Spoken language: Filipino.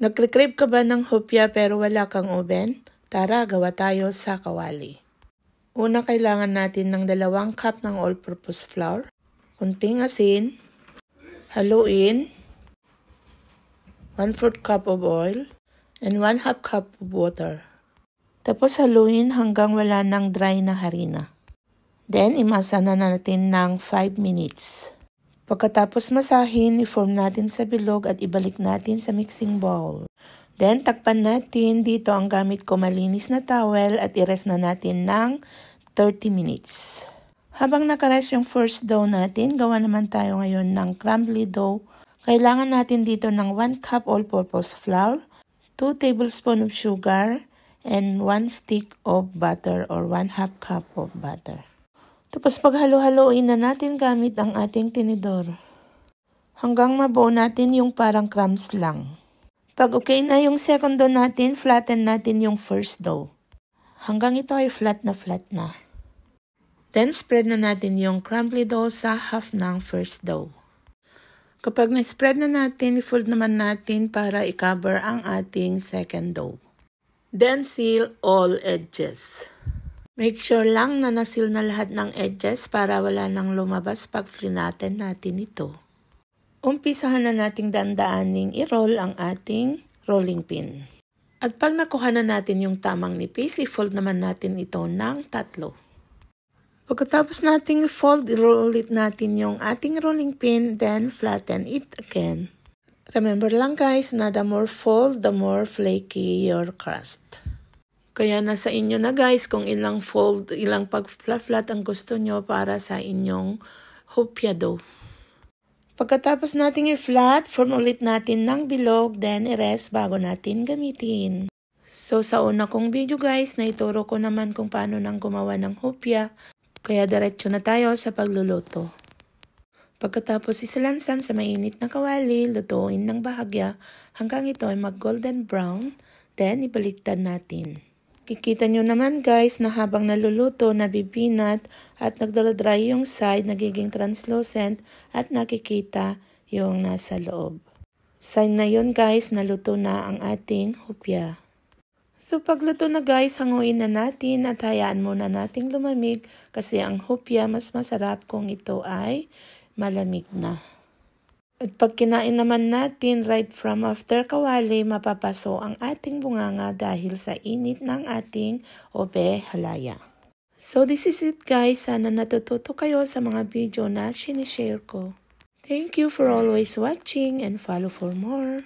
Nagre-crave ka ba ng hopya pero wala kang oven? Tara, gawa tayo sa kawali. Una, kailangan natin ng 2 cup ng all-purpose flour, kunting asin, haluin, 1/4 cup of oil, and 1/2 cup of water. Tapos haluin hanggang wala ng dry na harina. Then, imasa na natin ng 5 minutes. Pagkatapos masahin, i-form natin sa bilog at ibalik natin sa mixing bowl. Then, takpan natin. Dito ang gamit ko malinis na towel at i-rest na natin ng 30 minutes. Habang nakarest yung first dough natin, gawa naman tayo ngayon ng crumbly dough. Kailangan natin dito ng 1 cup all-purpose flour, 2 tablespoons of sugar, and 1 stick of butter or 1/2 cup of butter. Tapos paghalo-haloin na natin gamit ang ating tinidor. Hanggang mabuo natin yung parang crumbs lang. Pag okay na yung second dough natin, flatten natin yung first dough. Hanggang ito ay flat na. Then spread na natin yung crumbly dough sa half ng first dough. Kapag na-spread na natin, i-fold naman natin para i-cover ang ating second dough. Then seal all edges. Make sure lang na nasil na lahat ng edges para wala nang lumabas pag flatten natin ito. Umpisahan na nating dandaaning i-roll ang ating rolling pin. At pag nakuha na natin yung tamang nipis, i-fold naman natin ito ng 3. Pagkatapos nating i-fold, i-roll ulit natin yung ating rolling pin, then flatten it again. Remember lang guys na the more fold, the more flaky your crust. Kaya nasa inyo na guys kung ilang fold, ilang pag-flat ang gusto nyo para sa inyong hopya dough. Pagkatapos nating i-flat, form ulit natin ng bilog, then i-rest bago natin gamitin. So sa una kong video guys, naituro ko naman kung paano nang gumawa ng hopya, kaya diretso na tayo sa pagluluto. Pagkatapos isalansan sa mainit na kawali, lutuin ng bahagya hanggang ito ay mag-golden brown, then ibaliktad natin. Kikita nyo naman guys na habang naluluto, nabibinat at nagdala-dry yung side, nagiging translucent at nakikita yung nasa loob. Sign na yun guys, naluto na ang ating hopya. So pagluto na guys, hanguin na natin at hayaan muna nating lumamig kasi ang hopya mas masarap kung ito ay malamig na. At pag kinain naman natin right from after kawali, mapapaso ang ating bunganga dahil sa init ng ating obe halaya. So this is it guys. Sana natututo kayo sa mga video na sinishare ko. Thank you for always watching and follow for more.